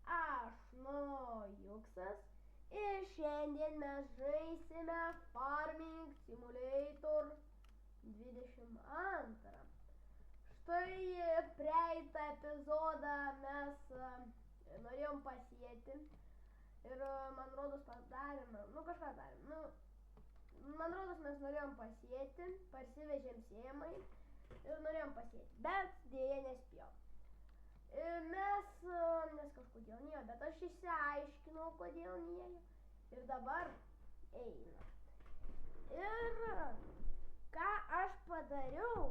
Aš Nujuksas ir šiandien mes žaisime Farming Simulator 22. Štai praeitą epizodą mes norėjom pasėti ir man rodos padarėme, kažką darėme. Man rodos mes norėjom pasėti, parsivežėm sėjamai ir norėjom pasėti, bet dėja nespėjom. Nes kažkodėl nėjo, bet aš išsiaiškinau, kodėl nėjo ir dabar eina. Ir ką aš padariau,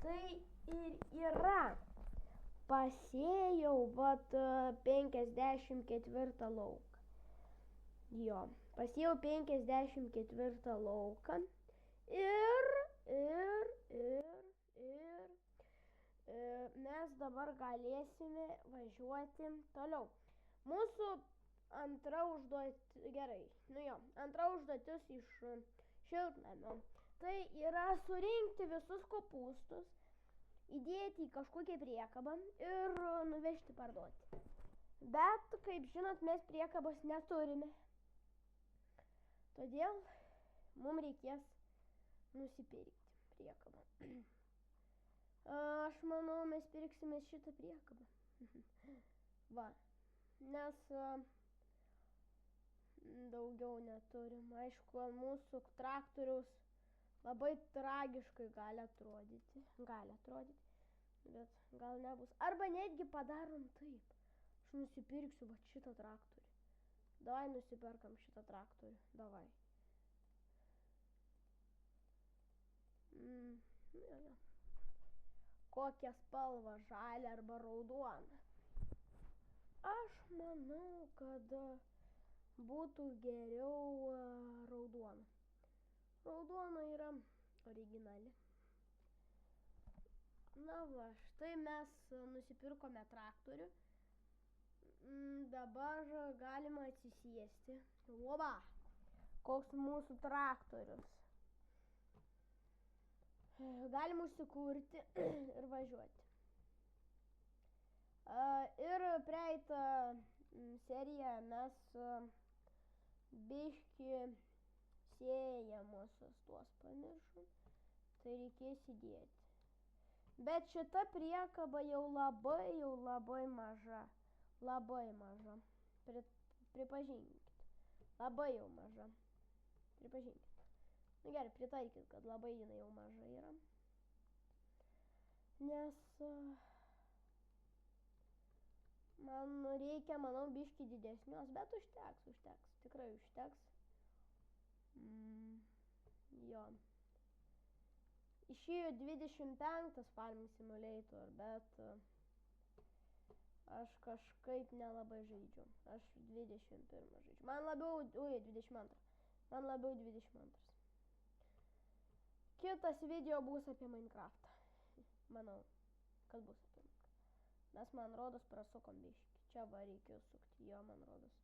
tai ir yra. Pasėjau 54 lauką. Jo, pasėjau 54 lauką ir mes dabar galėsime važiuoti toliau. Mūsų antra užduotis iš šiltnamio. Tai yra surinkti visus kopūstus, įdėti į kažkokią priekabą ir nuvežti parduoti. Bet, kaip žinot, mes priekabos neturime. Todėl mums reikės nusipirkti priekabą. Aš manau, mes pirksime šitą priekabą. Va, nes daugiau neturim. Aišku, mūsų traktoriaus labai tragiškai gali atrodyti, bet gal nebus. Arba netgi padarom taip. Aš nusipirksiu šitą traktorių. Davai nusiperkam šitą traktorių. Davai. Jo. Kokią spalvą, žalią arba raudoną? Aš manau, kad būtų geriau raudona. Raudona yra originali. Na va, štai mes nusipirkome traktorių. Dabar galima atsisėsti. Oba, koks mūsų traktorius. Galima užsikurti ir važiuoti. Ir praeitą seriją mes biškį sėjamosios tuos pamiršom, tai reikės įdėti. Bet šita priekaba jau labai maža. Labai maža. Pripažinkit. Labai jau maža. Pripažinkit. Gerai, pritaikit, kad labai jinai jau maža yra. Nes man reikia, manau, biškį didesnios, bet užteks. Tikrai užteks. Jo. Išėjo 25 Farming Simulator, bet aš kažkaip nelabai žaidžiu. Aš 21 žaidžiu. Man labiau 22. Man labiau 22. Kitas video bus apie Minecraftą. Manau, kad bus apie Minecraftą. Mes, man rodos, prasukom biškį. Čia va reikėjo sukti. Jo, man rodos.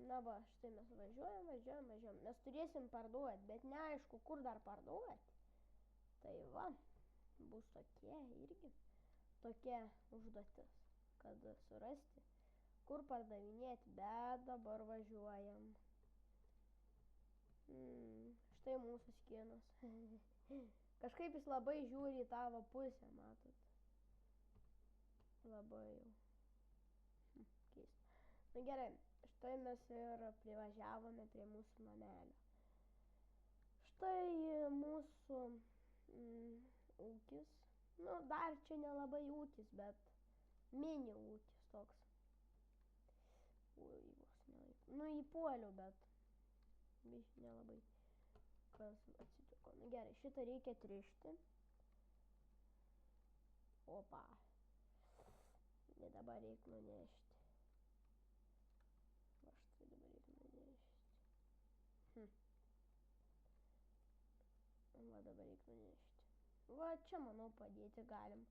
Na va, štai mes važiuojam. Mes turėsim parduoti, bet neaišku, kur dar parduoti. Tai va, bus tokia užduotis, kad surasti, kur pardavinėti, bet dabar važiuojam. Štai mūsų skinas. Kažkaip jis labai žiūri į tavo pusę, matot. Labai jau. Keista. Na gerai. Štai mes ir privažiavome prie mūsų namelio. Štai mūsų ūkis. Dar čia nelabai ūkis, bet mini ūkis toks. Įpuoliau, bet nelabai kas atsitiko. Na gerai, šitą reikia trišti. Opa. Ir dabar reikia nunešti. Va štai dabar reikia nunešti. Va dabar reikia nunešti. Va čia, manau, padėti galim.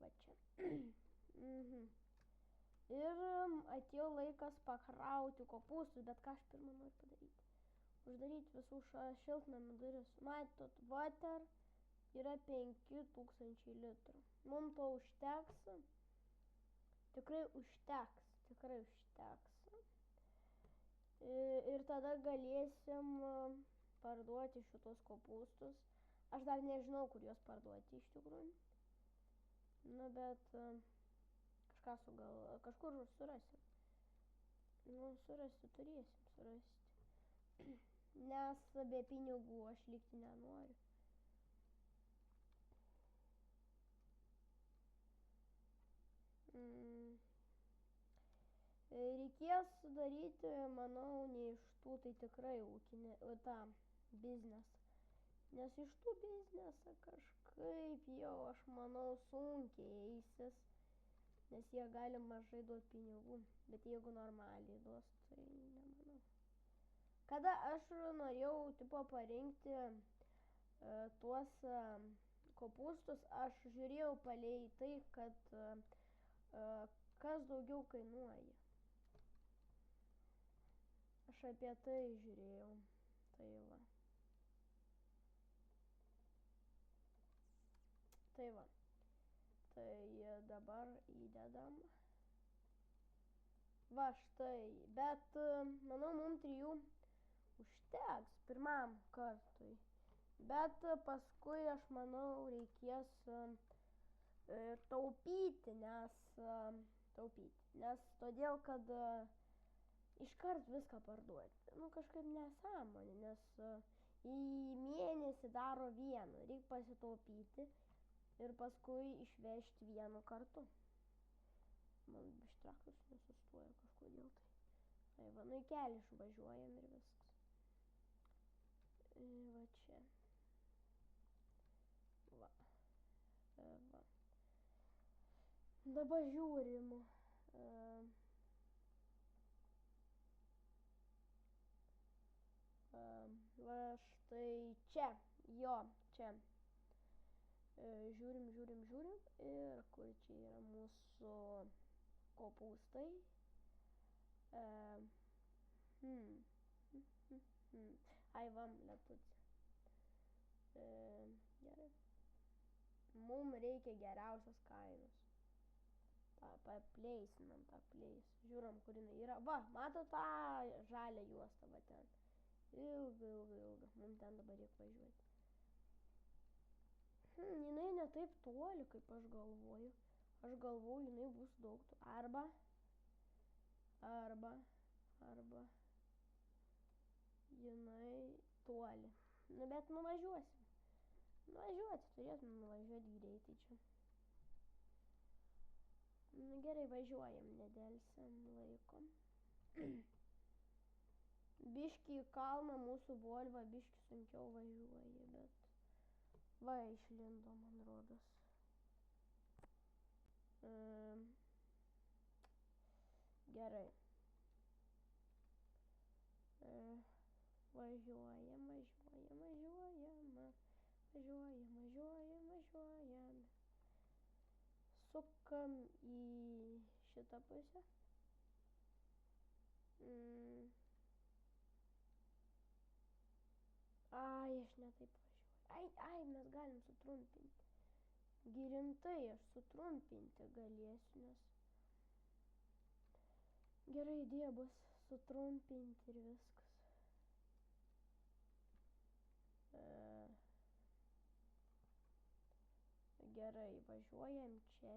Va čia. Ir atėjo laikas pakrauti kopūstus, bet ką aš pirmą noriu padaryti? Uždaryti visų šiltnamių duris. Matot, water, yra 5000 litrų. Mums to užteks. Tikrai užteks. Ir tada galėsim parduoti šitos kopūstus. Aš dar nežinau, kur juos parduoti iš tikrųjų. Nu, bet kažkur surasim. Nu, turėsim surasti. Nes be pinigų aš likti nenoriu. Reikės daryti, manau, ne iš tų, tai tikrai tą biznesą. Nes iš tų biznesą kažkaip jau, aš manau, sunkiai eisis, nes jie gali mažai duoti pinigų, bet jeigu normaliai duos, tai nemanau. Kada aš norėjau parinkti tuos kopūstus, aš žiūrėjau palei tai, kad kas daugiau kainuoja. Aš apie tai žiūrėjau. Tai va. Tai dabar įdedam. Va štai. Bet manau, mums 3 užteks pirmam kartui. Bet paskui, aš manau, reikės taupyti, nes todėl, kad iškart viską parduoti. Nu, kažkaip nesąmonė, nes į mėnesį daro vieną, reikia pasitaupyti ir paskui išvežti vienu kartu. Man bištraktas nesustoja kažkodėl tai. Tai va, nu į kelią išvažiuojam ir viskas. Va čia. Va. Dabar žiūrim. Va štai čia. Jo, čia. Žiūrim. Ir kur čia yra mūsų kopūstai. Ai, vam, letuci. Gerai. Mums reikia geriausios kainos. Papleisinam tą pleis. Žiūrim, kur jinai yra. Va, mato tą žalią juostą, va ten. Ilga. Mums ten dabar reikia važiuoti. Jinai ne taip toli, kaip aš galvoju. Aš galvoju, jinai bus daug. Arba. Jinai toli. Nu, bet nuvažiuosim. Turėtume nuvažiuoti greitai čia. Nu, gerai, važiuojam, nedelsiam laiko. Biškį į kalną mūsų Volvo biškį sunkiau važiuoja, bet va, išlindo, man rodos. Gerai. Važiuojam. Sukam į šitą pusę. Ai, aš netaip važiuoju. Ai, mes galim sutrumpinti. Rimtai aš sutrumpinti galėsiu, nes gerai idėja bus sutrumpinti ir viskas. Gerai, važiuojam čia.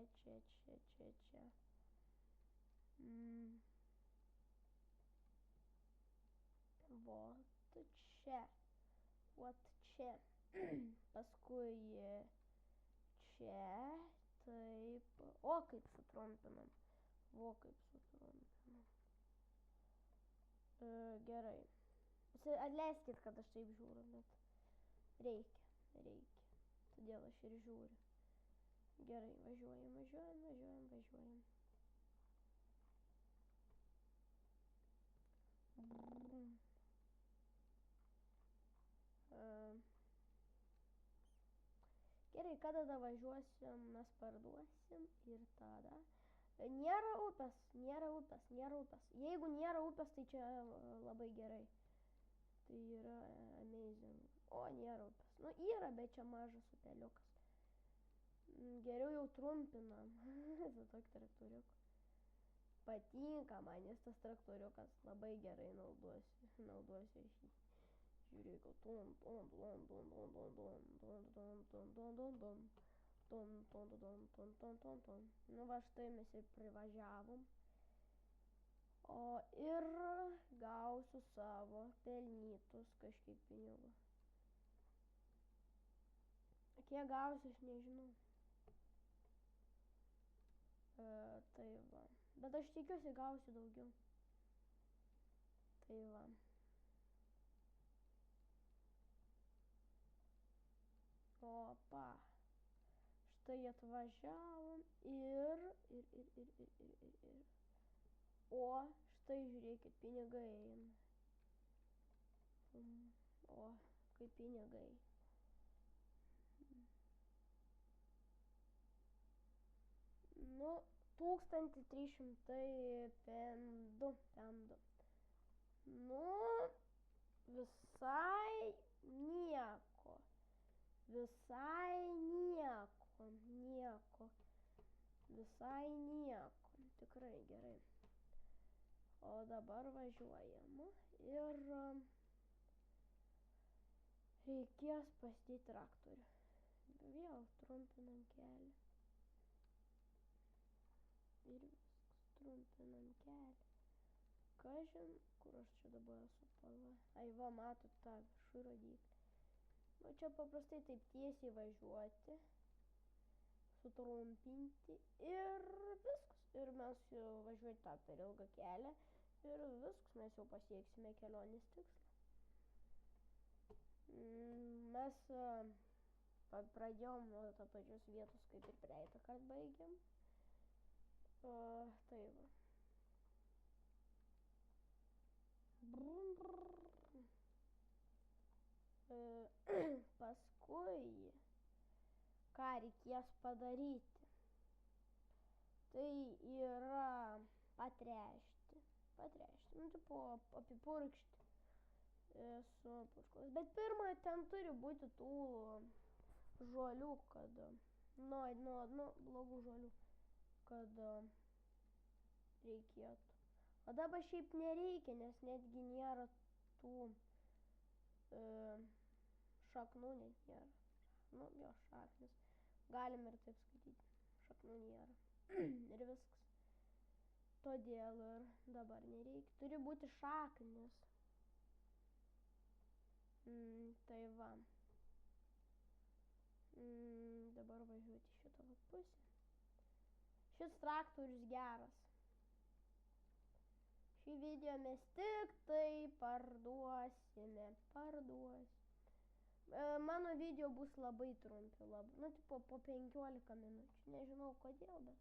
Vot čia. Paskui čia. Taip. O, kaip sutrumpinam. Gerai. Atleiskit, kad aš taip žiūriu, bet reikia. Todėl aš ir žiūriu. Gerai, važiuojam. Gerai, kada važiuosim, mes parduosim ir tada. Nėra upės. Jeigu nėra upės, tai čia labai gerai. Tai yra amazing. O, nėra upės. Nu, yra, bet čia mažas upeliukas. Geriau jau trumpinam su tokiu traktoriuku. Patinka man, nes tas traktoriukas labai gerai nauduosi aš jį. Žiūrėk, Nu va štai mes ir privažiavom. O ir gausiu savo pelnytus kažkiek pinigų. Kiek gausiu, aš nežinau. Tai va. Bet aš tikiuosi gausiu daugiau. Tai va. Opa. Štai atvažiavom ir. O, štai žiūrėkit, pinigai eina. O, kaip pinigai. Nu, 1302 pendu. Nu, visai nieko. Tikrai gerai. O dabar važiuojam ir reikės pasidėti traktorių. Vėl trumpinam kelią. Ir viskas, trumpinam kelią. Kažin, kur aš čia dabar esu pala. Ai va, matot tą viršų rodiklį. Nu, čia paprastai taip tiesiai važiuoti, sutrumpinti ir viskas. Ir mes jau važiuoti tą per ilgą kelią ir viskas, mes jau pasieksime kelionės tikslą. Mes pradėjom nuo to pačios vietos, kaip ir praeitą kartą baigėm. Tai va. Paskui, ką reikės padaryti, tai yra patręšti, nu, tipo, apipurkšti su purškalais. Bet pirma, ten turi būti tų žolių, kad, blogų žolių, kad reikėtų. O dabar šiaip nereikia, nes netgi nėra tų šaknų, net nėra. Nu, jo, šaknis. Galim ir taip skaityti. Šaknų nėra. Ir viskas. Todėl ir dabar nereikia. Turi būti šaknis. Tai va. Dabar važiuoti šitą pusę. Šis traktorius geras. Šį video mes tik tai parduosime. Mano video bus labai trumpi, nu, tipo po 15 minučių. Nežinau kodėl, bet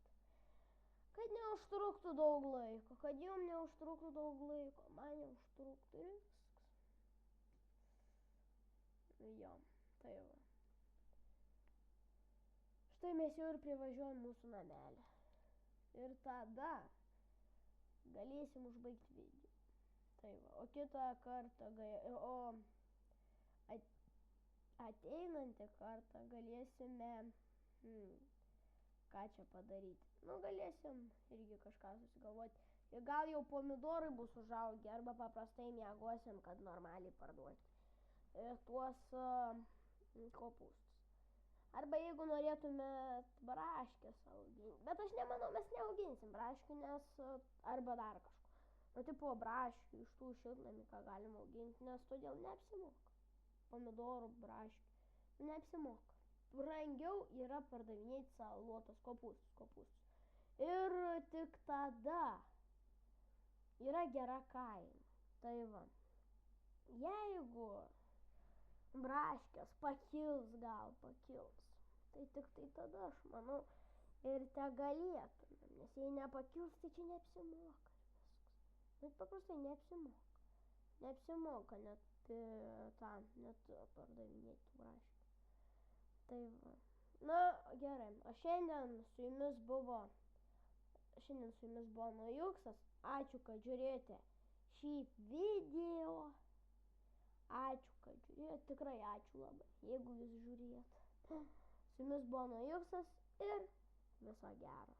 kad neužtruktų daug laiko. Kad jums neužtruktų daug laiko, man neužtruktų ir viskas. Jo, tai va. Štai mes jau ir privažiuojam mūsų namelį. Ir tada galėsim užbaigti video. Tai va, o kitą kartą, ateinantį kartą galėsime, ką čia padaryti. Nu, galėsim irgi kažką susigalvoti. Ir gal jau pomidorai bus užaugę, arba paprastai miegosim, kad normaliai parduoti. Tuos kopūstus. Arba jeigu norėtumėt braškės auginti. Bet aš nemanau, mes neauginsim braškių, nes arba dar kažko. Nu, tipo braškių iš tų šiltnamį, ką galim auginti, nes todėl neapsimoka. Pomidorų, braškių. Neapsimoka. Brangiau yra pardavinėti salotas kopūstus. Ir tik tada yra gera kaina. Tai va. Jeigu braškės pakils, tai tik tai tada, aš manau, ir te galėtumėm. Nes jei nepakils, tai čia neapsimoka. Bet paprastai neapsimoka. Neapsimoka net pardavinėti braškių. Tai va. Na, gerai. O šiandien su jumis buvo Nujuksas. Ačiū, kad žiūrėjote šį video. ačiū, kad žiūrėjot, tikrai ačiū labai, jeigu jūs žiūrėjot. Su jumis buvo Nujuksas ir viso gero.